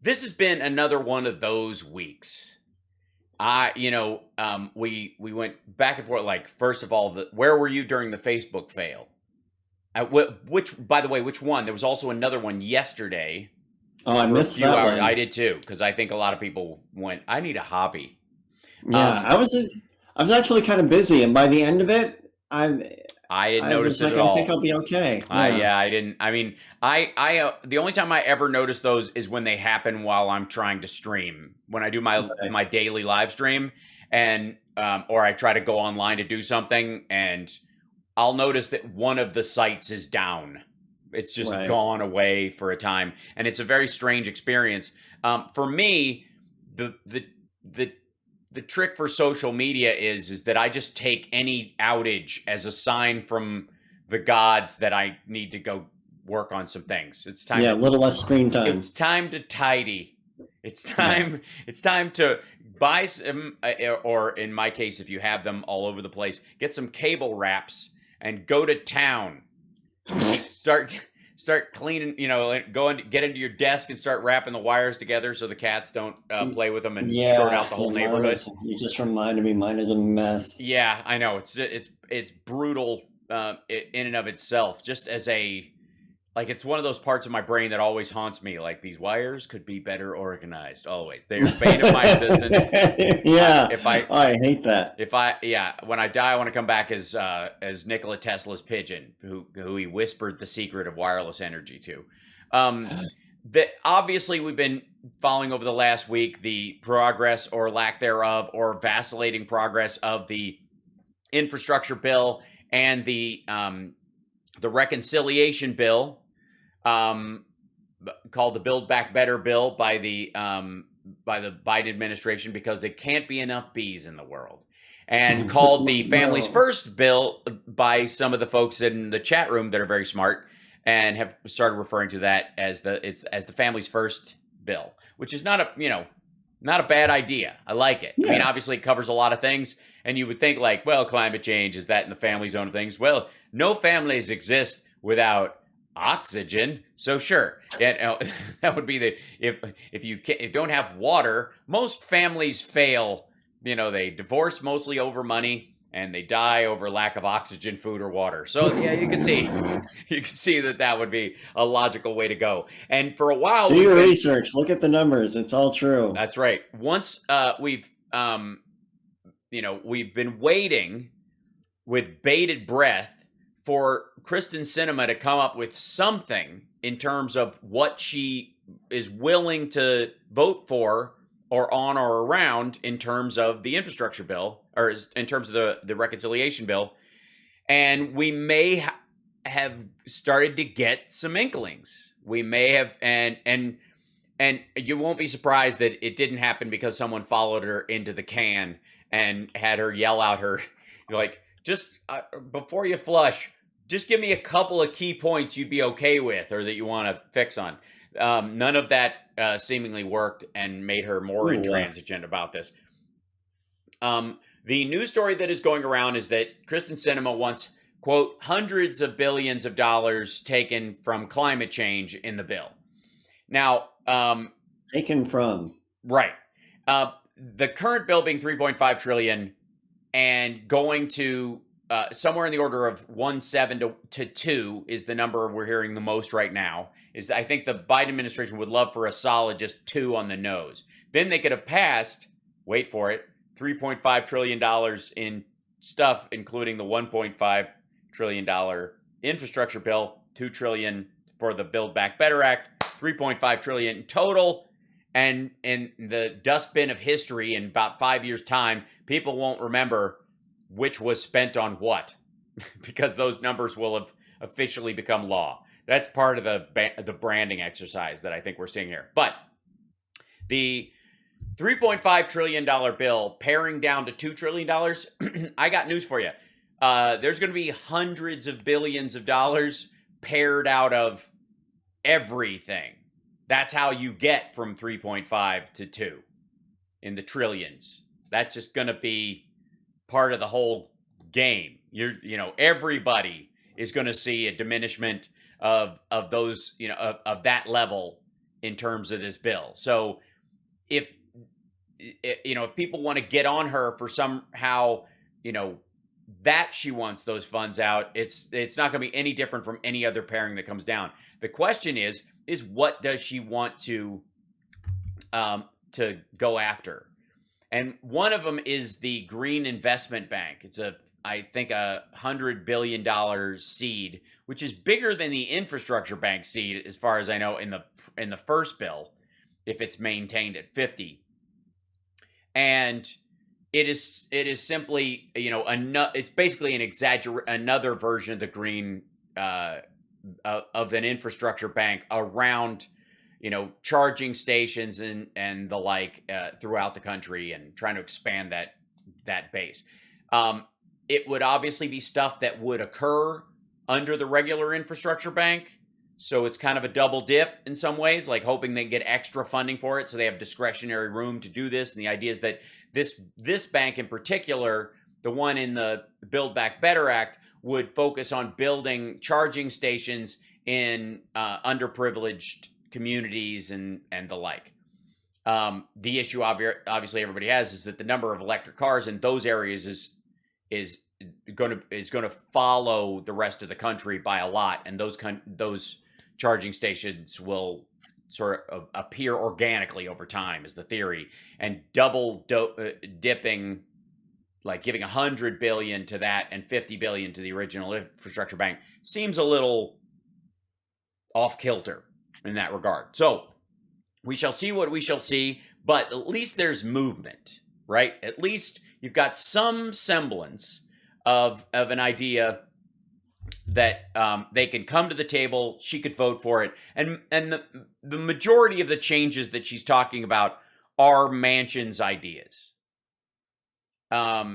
This has been another one of those weeks. We went back and forth. Like, first of all, where were you during the Facebook fail? By the way, which one? There was also another one yesterday Oh, I for a missed few that hours. I one. did too, because I think a lot of people went, I need a hobby. Yeah, Um, I was actually kind of busy, and by the end of it, I didn't I notice was it like, at I think all. I'll be okay. Yeah. Yeah, I didn't. I mean, the only time I ever notice those is when they happen while I'm trying to stream. When I do Right. my daily live stream, and or I try to go online to do something, and I'll notice that one of the sites is down. It's just Right. gone away for a time, and it's a very strange experience. For me, the the the the trick for social media is that I just take any outage as a sign from the gods that I need to go work on some things. Yeah, a little less screen It's time. time to tidy. Yeah. It's time to buy some, or in my case, if you have them all over the place, get some cable wraps and go to town. Start start cleaning. Go and get into your desk and start wrapping the wires together so the cats don't play with them and short Yeah, out the whole yeah, mine neighborhood. is. You just reminded me. Mine is a mess. Yeah, I know it's brutal in and of itself. Just as a like, it's one of those parts of my brain that always haunts me. Like, these wires could be better organized. Always, they're the bane of my existence. Yeah. If I Oh, I hate that. yeah, when I die, I want to come back as Nikola Tesla's pigeon, who he whispered the secret of wireless energy to. Um, that obviously we've been following over the last week the progress or lack thereof, or vacillating progress of the infrastructure bill and the reconciliation bill, um, called the Build Back Better bill by the Biden administration, because there can't be enough bees in the world, and called the Families No. First bill by some of the folks in the chat room that are very smart and have started referring to that as the Families First bill, which is not a bad idea. I like it. I mean, Yeah. obviously it covers a lot of things, and you would think, like, well, climate change, is that in the family zone of things? Well, no families exist without oxygen. So sure, that would be the if you don't have water, most families fail. They divorce mostly over money, and they die over lack of oxygen, food, or water. So yeah, you can see that would be a logical way to go. And for a while, Do we've your been research. Look at the numbers. It's all true. that's right. Once we've been waiting with bated breath for Kyrsten Sinema to come up with something in terms of what she is willing to vote for, or on or around, in terms of the infrastructure bill, or in terms of the reconciliation bill. And we may have started to get some inklings. We may have, and you won't be surprised that it didn't happen because someone followed her into the can and had her yell out her, like, just before you flush, just give me a couple of key points you'd be okay with, or that you want to fix on. None of that seemingly worked, and made her more Ooh, intransigent about this. The news story that is going around is that Kyrsten Sinema wants, quote, hundreds of billions of dollars taken from climate change in the bill. Now, taken from. right. The current bill being 3.5 trillion and going to somewhere in the order of 1.7 to 2 is the number we're hearing the most right now. Is, I think the Biden administration would love for a solid just 2 on the nose. Then they could have passed, wait for it, $3.5 trillion in stuff, including the $1.5 trillion infrastructure bill, $2 trillion for the Build Back Better Act, $3.5 trillion in total. And in the dustbin of history, in about 5 years' time, people won't remember which was spent on what, because those numbers will have officially become law. That's part of the branding exercise that I think we're seeing here. But the $3.5 trillion bill paring down to $2 trillion, I got news for you. There's going to be hundreds of billions of dollars pared out of everything. That's how you get from 3.5 to 2 in the trillions. That's just going to be part of the whole game. Everybody is going to see a diminishment of those, of that level in terms of this bill. So if if people want to get on her for somehow, that she wants those funds out, it's not going to be any different from any other pairing that comes down. The question is what does she want to go after? And one of them is the Green Investment Bank. It's I think $100 billion seed, which is bigger than the infrastructure bank seed, as far as I know, in the first bill, if it's maintained at 50. And it is simply, it's basically another version of the green of an infrastructure bank around, charging stations and the like throughout the country, and trying to expand that base. It would obviously be stuff that would occur under the regular infrastructure bank. So it's kind of a double dip in some ways, like hoping they get extra funding for it so they have discretionary room to do this. And the idea is that this bank in particular, the one in the Build Back Better Act, would focus on building charging stations in underprivileged communities and the like. The issue obviously everybody has is that the number of electric cars in those areas is going to follow the rest of the country by a lot, and those charging stations will sort of appear organically over time, is the theory. And double dipping, like giving $100 billion to that and $50 billion to the original infrastructure bank, seems a little off kilter in that regard. So we shall see what we shall see, but at least there's movement, right? At least you've got some semblance of an idea that they can come to the table. She could vote for it, and the majority of the changes that she's talking about are Manchin's ideas. That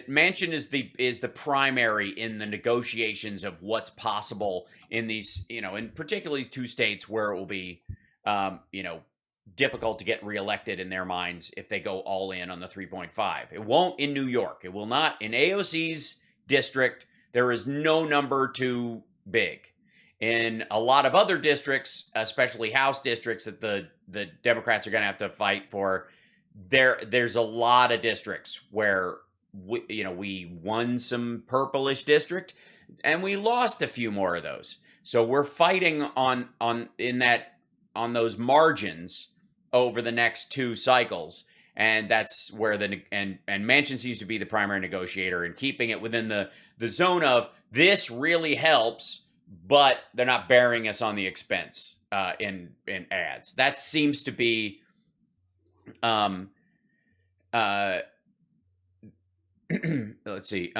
Manchin is the primary in the negotiations of what's possible in these, in particularly these two states where it will be, difficult to get reelected in their minds if they go all in on the 3.5. It won't in New York. It will not in AOC's district. There is no number too big. In a lot of other districts, especially House districts that the Democrats are going to have to fight for, there's a lot of districts where we won some purplish district and we lost a few more of those. So we're fighting on those margins over the next two cycles, and that's where and Manchin seems to be the primary negotiator and keeping it within the zone of this really helps, but they're not bearing us on the expense in ads. That seems to be let's see.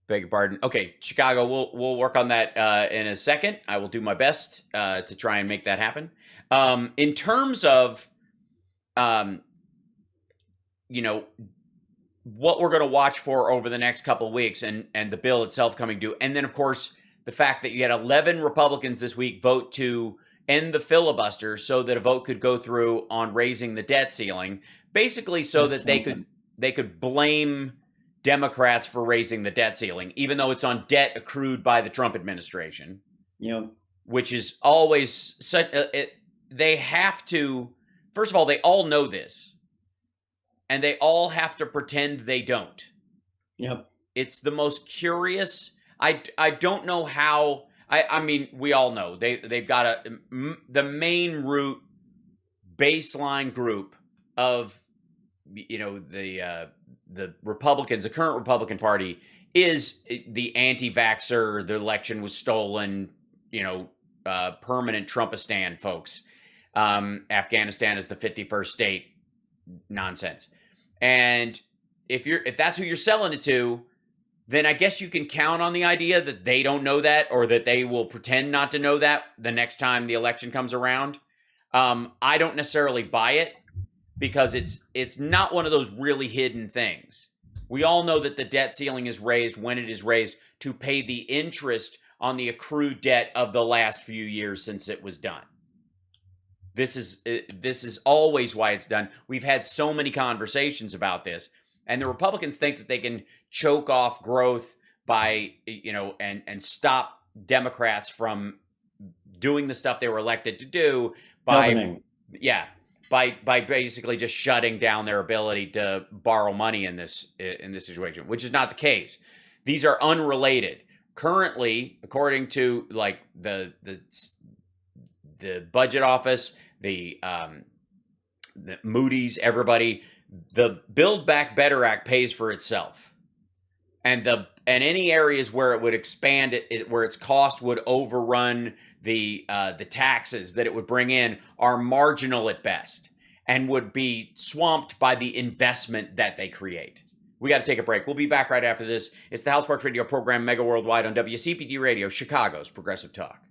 Beg your pardon. Okay, Chicago, we'll work on that in a second. I will do my best to try and make that happen. In terms of, what we're going to watch for over the next couple of weeks, and the bill itself coming due, and then of course the fact that you had 11 Republicans this week vote to end the filibuster so that a vote could go through on raising the debt ceiling, basically so that they could blame Democrats for raising the debt ceiling, even though it's on debt accrued by the Trump administration. Which is always such. They have to. First of all, they all know this, and they all have to pretend they don't. Yep. It's the most curious. I don't know how. I mean, we all know they've got the main root baseline group of the Republicans, the current Republican Party, is the anti-vaxxer, the election was stolen, permanent Trumpistan folks. Afghanistan is the 51st state nonsense. And if that's who you're selling it to, then I guess you can count on the idea that they don't know that, or that they will pretend not to know that the next time the election comes around. I don't necessarily buy it, because it's not one of those really hidden things. We all know that the debt ceiling is raised when it is raised to pay the interest on the accrued debt of the last few years since it was done. This is always why it's done. We've had so many conversations about this, and the Republicans think that they can choke off growth by and stop Democrats from doing the stuff they were elected to do by Governing. by basically just shutting down their ability to borrow money in this situation, which is not the case. These are unrelated. Currently, according to like the budget office, the Moody's, everybody, the Build Back Better Act pays for itself, and any areas where it would expand it where its cost would overrun the taxes that it would bring in are marginal at best and would be swamped by the investment that they create. We got to take a break. We'll be back right after this. It's the House Sparks Radio program, Mega Worldwide on WCPT Radio, Chicago's Progressive Talk.